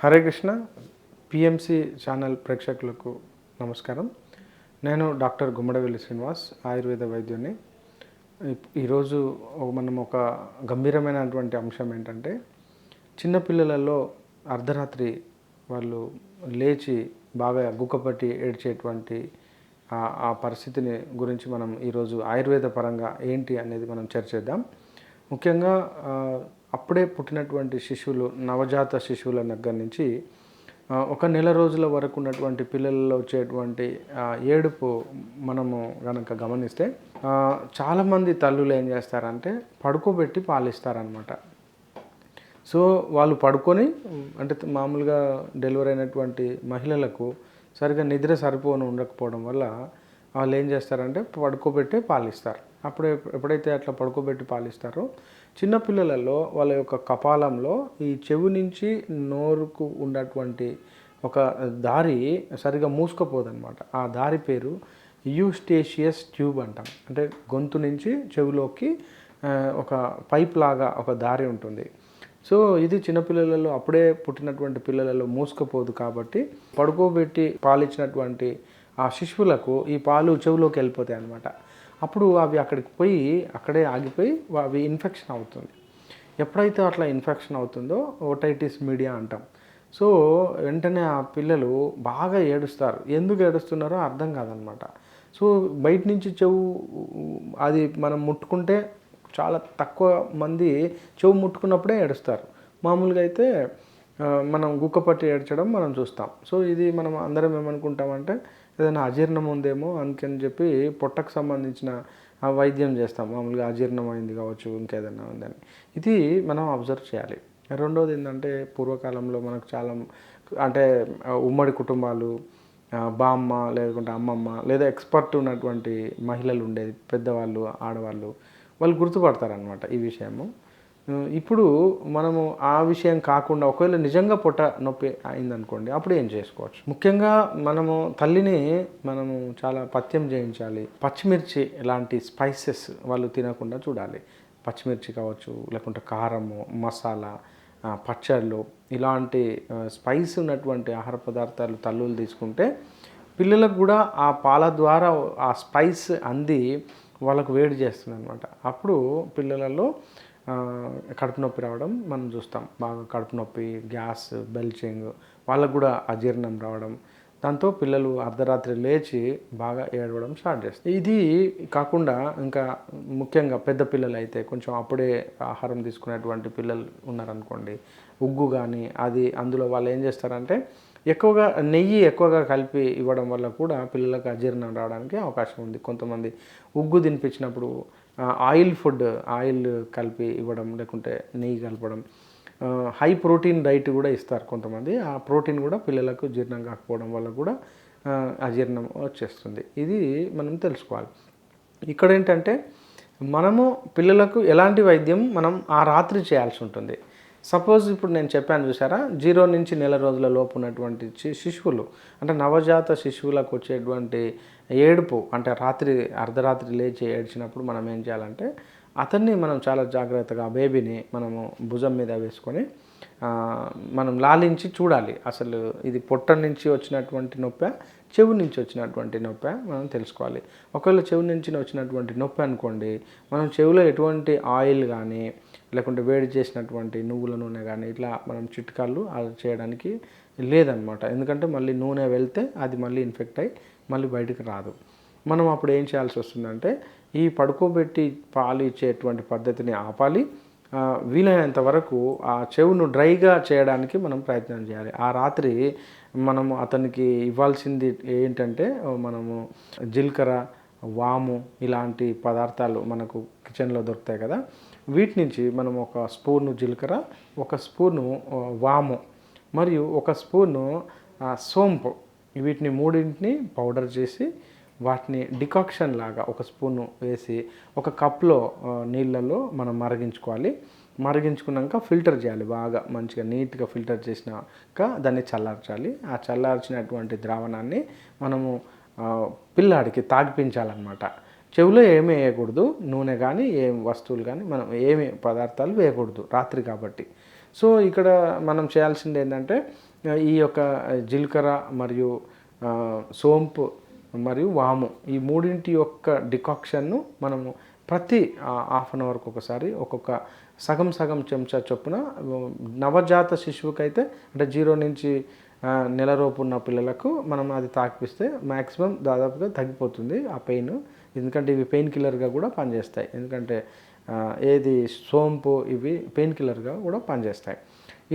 Hare Krishna. PMC channel ప్రేక్షకులకు నమస్కారం. నేను డాక్టర్ గుమ్మడవెల్లి శ్రీనివాస్, ఆయుర్వేద వైద్యుని. ఈరోజు మనం ఒక గంభీరమైనటువంటి అంశం ఏంటంటే, చిన్నపిల్లలలో అర్ధరాత్రి వాళ్ళు లేచి బాగా గుక్కపట్టి ఏడ్చేటువంటి ఆ పరిస్థితిని గురించి మనం ఈరోజు ఆయుర్వేద పరంగా ఏంటి అనేది మనం చర్చిద్దాం. ముఖ్యంగా అప్పుడే పుట్టినటువంటి శిశువులు, నవజాత శిశువుల దగ్గర నుంచి ఒక నెల రోజుల వరకు ఉన్నటువంటి పిల్లలలో వచ్చేటువంటి ఏడుపు మనము కనుక గమనిస్తే, చాలామంది తల్లులు ఏం చేస్తారంటే పడుకోబెట్టి పాలిస్తారనమాట. సో వాళ్ళు పడుకొని, అంటే మామూలుగా డెలివరీ అయినటువంటి మహిళలకు సరిగ్గా నిద్ర ఉండకపోవడం వల్ల వాళ్ళు ఏం చేస్తారంటే పడుకోబెట్టే పాలిస్తారు. ఎప్పుడైతే అట్లా పడుకోబెట్టి పాలిస్తారో, చిన్నపిల్లలలో వాళ్ళ యొక్క కపాలంలో ఈ చెవి నుంచి నోరుకు ఉన్నటువంటి ఒక దారి సరిగా మూసుకుపోదన్నమాట. ఆ దారి పేరు యూస్టేషియస్ ట్యూబ్ అంటాం. అంటే గొంతు నుంచి చెవిలోకి ఒక పైప్ లాగా ఒక దారి ఉంటుంది. సో ఇది చిన్నపిల్లలలో, అప్పుడే పుట్టినటువంటి పిల్లలలో మూసుకుపోదు. కాబట్టి పడుకోబెట్టి పాలిచ్చినటువంటి ఆ శిశువులకు ఈ పాలు చెవిలోకి వెళ్ళిపోతాయి అన్నమాట. అప్పుడు అవి అక్కడికి పోయి అక్కడే ఆగిపోయి అవి ఇన్ఫెక్షన్ అవుతుంది. ఎప్పుడైతే అట్లా ఇన్ఫెక్షన్ అవుతుందో ఓటైటిస్ మీడియా అంటాం. సో వెంటనే ఆ పిల్లలు బాగా ఏడుస్తారు. ఎందుకు ఏడుస్తున్నారో అర్థం కాదనమాట. సో బయట నుంచి చెవు అది మనం ముట్టుకుంటే చాలా తక్కువ మంది చెవు ముట్టుకున్నప్పుడే ఏడుస్తారు. మామూలుగా అయితే మనం గుక్కపట్టి ఏడ్చడం మనం చూస్తాం. సో ఇది మనం అందరం ఏమనుకుంటామంటే ఏదైనా అజీర్ణం ఉందేమో అందుకని చెప్పి పొట్టకు సంబంధించిన వైద్యం చేస్తాం. మామూలుగా అజీర్ణం అయింది కావచ్చు, ఇంకేదైనా ఉందని. ఇది మనం అబ్జర్వ్ చేయాలి. రెండోది ఏంటంటే, పూర్వకాలంలో మనకు చాలా అంటే ఉమ్మడి కుటుంబాలు, బామ్మ లేకుంటే అమ్మమ్మ లేదా ఎక్స్పర్ట్ ఉన్నటువంటి మహిళలు ఉండేది, పెద్దవాళ్ళు, ఆడవాళ్ళు, వాళ్ళు గుర్తుపడతారనమాట ఈ విషయము. ఇప్పుడు మనము ఆ విషయం కాకుండా ఒకవేళ నిజంగా పొట్ట నొప్పి అయిందనుకోండి, అప్పుడు ఏం చేసుకోవచ్చు? ముఖ్యంగా మనము తల్లిని చాలా పథ్యం చేయించాలి. పచ్చిమిర్చి లాంటి స్పైసెస్ వాళ్ళు తినకుండా చూడాలి. పచ్చిమిర్చి కావచ్చు, లేకుంటే కారము, మసాలా, పచ్చళ్ళు, ఇలాంటి స్పైస్ ఉన్నటువంటి ఆహార పదార్థాలు తల్లులు తీసుకుంటే పిల్లలకు కూడా ఆ పాల ద్వారా ఆ స్పైస్ అంది వాళ్ళకు వేడి చేస్తుంది అనమాట. అప్పుడు పిల్లలలో కడుపు నొప్పి రావడం మనం చూస్తాం. బాగా కడుపు నొప్పి, గ్యాస్, బెల్చింగ్, వాళ్ళకు కూడా అజీర్ణం రావడం, దాంతో పిల్లలు అర్ధరాత్రి లేచి బాగా ఏడవడం స్టార్ట్ చేస్తారు. ఇది కాకుండా ఇంకా ముఖ్యంగా పెద్ద పిల్లలు అయితే, కొంచెం అప్పుడే ఆహారం తీసుకునేటువంటి పిల్లలు ఉన్నారనుకోండి, ఉగ్గు కానీ అది అందులో వాళ్ళు ఏం చేస్తారంటే ఎక్కువగా నెయ్యి ఎక్కువగా కలిపి ఇవ్వడం వల్ల కూడా పిల్లలకు అజీర్ణం రావడానికి అవకాశం ఉంది. కొంతమంది ఉగ్గు తినిపించినప్పుడు ఆయిల్ కలిపి ఇవ్వడం, లేకుంటే నెయ్యి కలపడం, హై ప్రోటీన్ డైట్ కూడా ఇస్తారు కొంతమంది. ఆ ప్రోటీన్ కూడా పిల్లలకు జీర్ణం కాకపోవడం వల్ల కూడా అజీర్ణం వచ్చేస్తుంది. ఇది మనం తెలుసుకోవాలి. ఇక్కడ ఏంటంటే, మనము పిల్లలకు ఎలాంటి వైద్యం మనం ఆ రాత్రి చేయాల్సి ఉంటుంది. సపోజ్ ఇప్పుడు నేను చెప్పాను చూసారా, 0 నుంచి నెల రోజుల లోపు ఉన్నటువంటి శిశువులు, అంటే నవజాత శిశువులకు వచ్చేటువంటి ఏడుపు, అంటే అర్ధరాత్రి లేచి ఏడ్చినప్పుడు మనం ఏం చేయాలంటే, అతన్ని మనం చాలా జాగ్రత్తగా బేబీని మనము భుజం మీద వేసుకొని మనం లాలించి చూడాలి. అసలు ఇది పొట్ట నుంచి వచ్చినటువంటి నొప్పి, చెవు నుంచి వచ్చినటువంటి నొప్పి మనం తెలుసుకోవాలి. ఒకవేళ చెవు నుంచి వచ్చినటువంటి నొప్పి అనుకోండి, మనం చెవిలో ఎటువంటి ఆయిల్ కానీ, లేకుంటే వేడి చేసినటువంటి నువ్వుల నూనె కానీ ఇట్లా మనం చిట్కాలు అది చేయడానికి లేదనమాట. ఎందుకంటే మళ్ళీ నూనె వెళ్తే అది మళ్ళీ ఇన్ఫెక్ట్ అయ్యి మళ్ళీ బయటకు రాదు. మనం అప్పుడు ఏం చేయాల్సి వస్తుందంటే, ఈ పడుకోబెట్టి పాలు ఇచ్చేటువంటి పద్ధతిని ఆపాలి. వీలైనంత వరకు ఆ చెవును డ్రైగా చేయడానికి మనం ప్రయత్నం చేయాలి. ఆ రాత్రి మనము అతనికి ఇవ్వాల్సింది ఏంటంటే, మనము జీలకర్ర, వాము ఇలాంటి పదార్థాలు మనకు కిచెన్లో దొరుకుతాయి కదా, వీటి నుంచి మనం ఒక స్పూను జీలకర్ర, ఒక స్పూను వాము మరియు ఒక స్పూను సోంపు, వీటిని మూడింటిని పౌడర్ చేసి వాటిని డికాక్షన్ లాగా ఒక స్పూను వేసి ఒక కప్లో నీళ్ళలో మనం మరిగించుకున్నాక ఫిల్టర్ చేయాలి. బాగా మంచిగా నీట్గా ఫిల్టర్ చేసినాక దాన్ని చల్లార్చాలి. ఆ చల్లార్చినటువంటి ద్రావణాన్ని మనము పిల్లాడికి తాగిపించాలన్నమాట. చెవిలో ఏమీ వేయకూడదు, నూనె కానీ ఏం వస్తువులు కానీ మనం ఏమి పదార్థాలు వేయకూడదు రాత్రి కాబట్టి. సో ఇక్కడ మనం చేయాల్సింది ఏంటంటే, ఈ యొక్క జీలకర్ర మరియు సోంపు మరియు వాము ఈ మూడింటి యొక్క డికాక్షన్ను మనము ప్రతి హాఫ్ అన్ అవర్కి ఒకసారి ఒక్కొక్క సగం సగం చెంచా చొప్పున నవజాత శిశువుకైతే అంటే 0 నుంచి నెలలోపు ఉన్న పిల్లలకు మనం అది తాకిపిస్తే మ్యాక్సిమం దాదాపుగా తగ్గిపోతుంది ఆ పెయిన్. ఎందుకంటే ఇవి పెయిన్ కిల్లర్గా కూడా పనిచేస్తాయి. ఎందుకంటే ఏది సోంపు ఇవి పెయిన్ కిల్లర్గా కూడా పనిచేస్తాయి.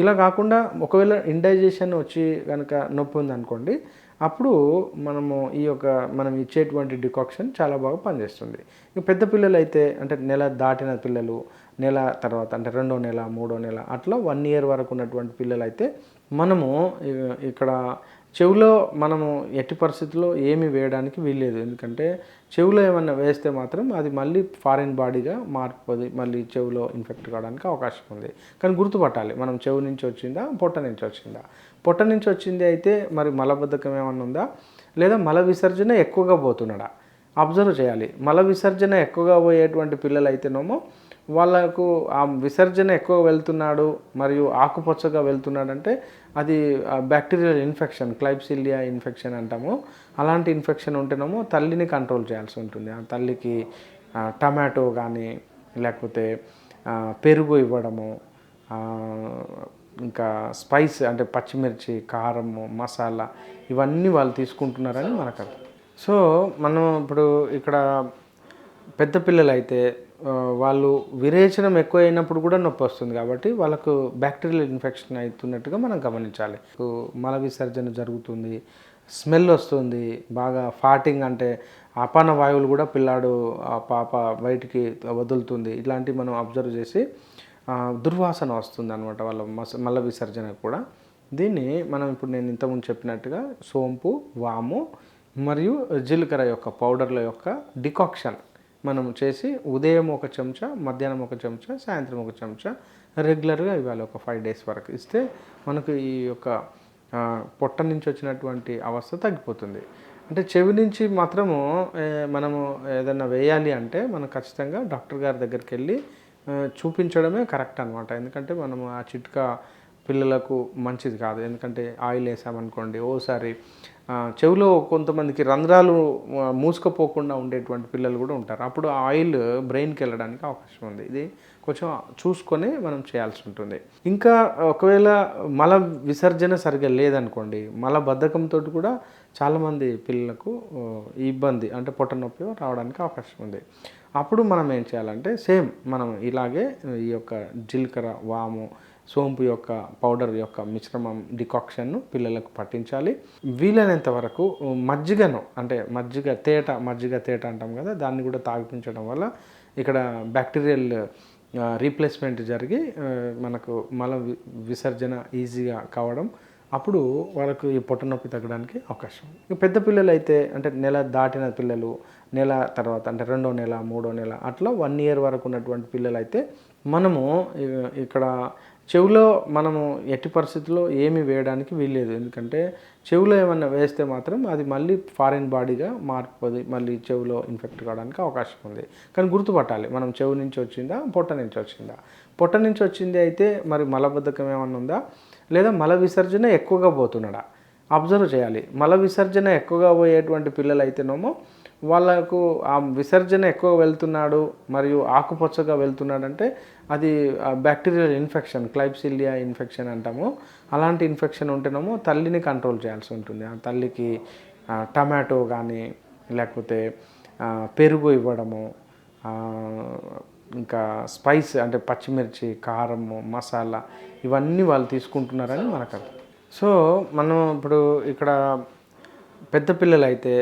ఇలా కాకుండా ఒకవేళ ఇండైజెషన్ వచ్చి కనుక నొప్పి ఉందనుకోండి, అప్పుడు మనం ఇచ్చేటువంటి డికాక్షన్ చాలా బాగా పనిచేస్తుంది. ఇక పెద్ద పిల్లలు అయితే అంటే నెల దాటిన పిల్లలు, నెల తర్వాత అంటే 2వ నెల 3వ నెల అట్లా 1 ఇయర్ వరకు ఉన్నటువంటి పిల్లలు అయితే మనము ఇక్కడ చెవిలో మనము ఎట్టి పరిస్థితుల్లో ఏమి వేయడానికి వీల్లేదు. ఎందుకంటే చెవిలో ఏమన్నా వేస్తే మాత్రం అది మళ్ళీ ఫారిన్ బాడీగా మారిపోది, మళ్ళీ చెవిలో ఇన్ఫెక్ట్ కావడానికి అవకాశం ఉంది. కానీ గుర్తుపట్టాలి, మనం చెవి నుంచి వచ్చిందా పొట్ట నుంచి వచ్చిందా. పొట్ట నుంచి వచ్చింది అయితే మరి మలబద్ధకం ఏమన్నా ఉందా, లేదా మల విసర్జన ఎక్కువగా పోతున్నాడా అబ్జర్వ్ చేయాలి. మల విసర్జన ఎక్కువగా పోయేటువంటి పిల్లలు అయితేనేమో వాళ్ళకు ఆ విసర్జన ఎక్కువ వెళ్తున్నాడు మరియు ఆకుపచ్చగా వెళ్తున్నాడంటే అది బ్యాక్టీరియల్ ఇన్ఫెక్షన్, క్లైబ్సిలియా ఇన్ఫెక్షన్ అంటాము. అలాంటి ఇన్ఫెక్షన్ ఉంటేనేమో తల్లిని కంట్రోల్ చేయాల్సి ఉంటుంది. ఆ తల్లికి టమాటో కానీ లేకపోతే పెరుగు ఇవ్వడము, ఇంకా స్పైస్ అంటే పచ్చిమిర్చి, కారము, మసాలా ఇవన్నీ వాళ్ళు తీసుకుంటున్నారని మనకు అర్థం. సో మనం ఇప్పుడు ఇక్కడ పెద్ద పిల్లలు అయితే వాళ్ళు విరేచనం ఎక్కువ అయినప్పుడు కూడా నొప్పి వస్తుంది. కాబట్టి వాళ్ళకు బ్యాక్టీరియల్ ఇన్ఫెక్షన్ అవుతున్నట్టుగా మనం గమనించాలి. మల విసర్జన జరుగుతుంది, స్మెల్ వస్తుంది, బాగా ఫాటింగ్ అంటే అపాన వాయువులు కూడా పిల్లాడు పాప బయటికి వదులుతుంది. ఇలాంటివి మనం అబ్జర్వ్ చేసి దుర్వాసన వస్తుంది అనమాట వాళ్ళ మల విసర్జన కూడా. దీన్ని మనం ఇప్పుడు నేను ఇంతకుముందు చెప్పినట్టుగా సోంపు, వాము మరియు జీలకర్ర యొక్క పౌడర్ల యొక్క డికాక్షన్ మనం చేసి ఉదయం 1 చెంచా, మధ్యాహ్నం 1 చెంచా, సాయంత్రం 1 చెంచా రెగ్యులర్గా ఇవ్వాలి. ఒక 5 days వరకు ఇస్తే మనకు ఈ యొక్క పొట్ట నుంచి వచ్చినటువంటి అవస్థ తగ్గిపోతుంది. అంటే చెవి నుంచి మాత్రము మనము ఏదైనా వేయాలి అంటే మనం ఖచ్చితంగా డాక్టర్ గారి దగ్గరికి వెళ్ళి చూపించడమే కరెక్ట్ అనమాట. ఎందుకంటే మనము ఆ చిట్కా పిల్లలకు మంచిది కాదు. ఎందుకంటే ఆయిల్ వేసామనుకోండి, ఓసారి చెవిలో కొంతమందికి రంధ్రాలు మూసుకుపోకుండా ఉండేటువంటి పిల్లలు కూడా ఉంటారు. అప్పుడు ఆ ఆయిల్ బ్రెయిన్కి వెళ్ళడానికి అవకాశం ఉంది. ఇది కొంచెం చూసుకొని మనం చేయాల్సి ఉంటుంది. ఇంకా ఒకవేళ మల విసర్జన సరిగ్గా లేదనుకోండి, మల బద్ధకంతో కూడా చాలామంది పిల్లలకు ఇబ్బంది అంటే పొట్ట నొప్పి రావడానికి అవకాశం ఉంది. అప్పుడు మనం ఏం చేయాలంటే సేమ్ మనం ఇలాగే ఈ యొక్క జీలకర్ర, వాము, సోంపు యొక్క పౌడర్ యొక్క మిశ్రమం డికాక్షన్ను పిల్లలకు పట్టించాలి. వీలైనంత వరకు మజ్జిగను అంటే మజ్జిగ తేట అంటాం కదా, దాన్ని కూడా తాగిపించడం వల్ల ఇక్కడ బ్యాక్టీరియల్ రీప్లేస్మెంట్ జరిగి మనకు మల విసర్జన ఈజీగా కావడం, అప్పుడు వాళ్ళకు ఈ పొట్ట నొప్పి తగ్గడానికి అవకాశం. ఇక పెద్ద పిల్లలు అయితే అంటే నెల దాటిన పిల్లలు, నెల తర్వాత అంటే 2వ నెల 3వ నెల అట్లా 1 ఇయర్ వరకు ఉన్నటువంటి పిల్లలు అయితే మనము ఇక్కడ చెవిలో మనము ఎట్టి పరిస్థితుల్లో ఏమి వేయడానికి వీల్లేదు. ఎందుకంటే చెవిలో ఏమన్నా వేస్తే మాత్రం అది మళ్ళీ ఫారిన్ బాడీగా మారిపోది, మళ్ళీ చెవిలో ఇన్ఫెక్ట్ కావడానికి అవకాశం ఉంది. కానీ గుర్తుపట్టాలి, మనం చెవి నుంచి వచ్చిందా పొట్ట నుంచి వచ్చిందా. పొట్ట నుంచి వచ్చింది అయితే మరి మలబద్ధకం ఏమన్నా ఉందా, లేదా మల విసర్జన ఎక్కువగా పోతున్నాడా అబ్జర్వ్ చేయాలి. మల విసర్జన ఎక్కువగా పోయేటువంటి పిల్లలు అయితేనేమో వాళ్ళకు ఆ విసర్జన ఎక్కువ వెళ్తున్నాడు మరియు ఆకుపచ్చగా వెళ్తున్నాడంటే అది బ్యాక్టీరియల్ ఇన్ఫెక్షన్, క్లైబ్సిలియా ఇన్ఫెక్షన్ అంటాము. అలాంటి ఇన్ఫెక్షన్ ఉంటేనేమో తల్లిని కంట్రోల్ చేయాల్సి ఉంటుంది. ఆ తల్లికి టమాటో కానీ లేకపోతే పెరుగు ఇవ్వడము, ఇంకా స్పైస్ అంటే పచ్చిమిర్చి, కారము, మసాలా ఇవన్నీ వాళ్ళు తీసుకుంటున్నారని మనకు అర్థం. సో మనం ఇప్పుడు ఇక్కడ పెద్ద పిల్లలు అయితే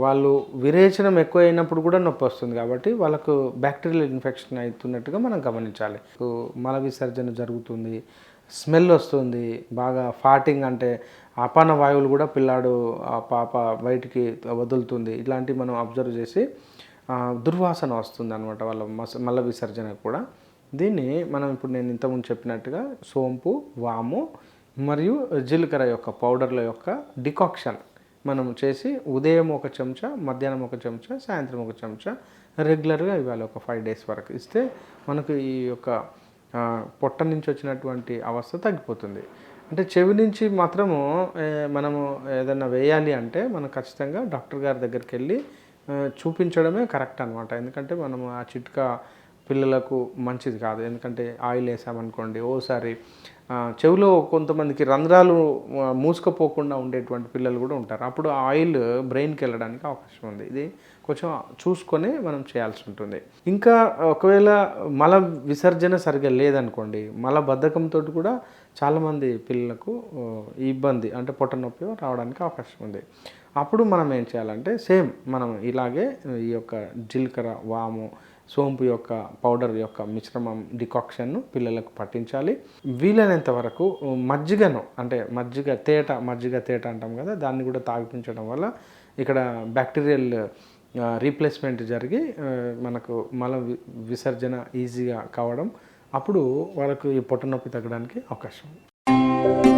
వాళ్ళు విరేచనం ఎక్కువ అయినప్పుడు కూడా నొప్పి వస్తుంది. కాబట్టి వాళ్ళకు బ్యాక్టీరియల్ ఇన్ఫెక్షన్ అవుతున్నట్టుగా మనం గమనించాలి. మల విసర్జన జరుగుతుంది, స్మెల్ వస్తుంది, బాగా ఫాటింగ్ అంటే అపాన వాయువులు కూడా పిల్లాడు పాప బయటికి వదులుతుంది. ఇలాంటివి మనం అబ్జర్వ్ చేసి దుర్వాసన వస్తుంది అనమాట వాళ్ళ మల విసర్జన కూడా. దీన్ని మనం ఇప్పుడు నేను ఇంతకుముందు చెప్పినట్టుగా సోంపు, వాము మరియు జీలకర్ర యొక్క పౌడర్ల యొక్క డికాక్షన్ మనం చేసి ఉదయం 1 చెంచా, మధ్యాహ్నం 1 చెంచా, సాయంత్రం 1 చెంచా రెగ్యులర్గా ఇవ్వాలి. ఒక 5 days వరకు ఇస్తే మనకు ఈ యొక్క పొట్ట నుంచి వచ్చినటువంటి అవస్థ తగ్గిపోతుంది. అంటే చెవి నుంచి మాత్రము మనము ఏదైనా వేయాలి అంటే మనం ఖచ్చితంగా డాక్టర్ గారి దగ్గరికి వెళ్ళి చూపించడమే కరెక్ట్ అనమాట. ఎందుకంటే మనము ఆ చిట్కా పిల్లలకు మంచిది కాదు. ఎందుకంటే ఆయిల్ వేసామనుకోండి ఓసారి చెవిలో కొంతమందికి రంధ్రాలు మూసుకుపోకుండా ఉండేటువంటి పిల్లలు కూడా ఉంటారు. అప్పుడు ఆ ఆయిల్ బ్రెయిన్కి వెళ్ళడానికి అవకాశం ఉంది. ఇది కొంచెం చూసుకొని మనం చేయాల్సి ఉంటుంది. ఇంకా ఒకవేళ మల విసర్జన సరిగ్గా లేదనుకోండి, మల బద్ధకంతో కూడా చాలామంది పిల్లలకు ఈ ఇబ్బంది అంటే పొట్ట నొప్పి రావడానికి అవకాశం ఉంది. అప్పుడు మనం ఏం చేయాలంటే సేమ్ మనం ఇలాగే ఈ యొక్క జీలకర్ర, వాము, సోంపు యొక్క పౌడర్ యొక్క మిశ్రమం డికాక్షన్ను పిల్లలకు పట్టించాలి. వీలైనంత వరకు మజ్జిగను అంటే మజ్జిగ తేట అంటాం కదా, దాన్ని కూడా తాగిపించడం వల్ల ఇక్కడ బ్యాక్టీరియల్ రీప్లేస్మెంట్ జరిగి మనకు మల విసర్జన ఈజీగా కావడం, అప్పుడు వాళ్ళకు ఈ పొట్ట నొప్పి తగ్గడానికి అవకాశం ఉంది.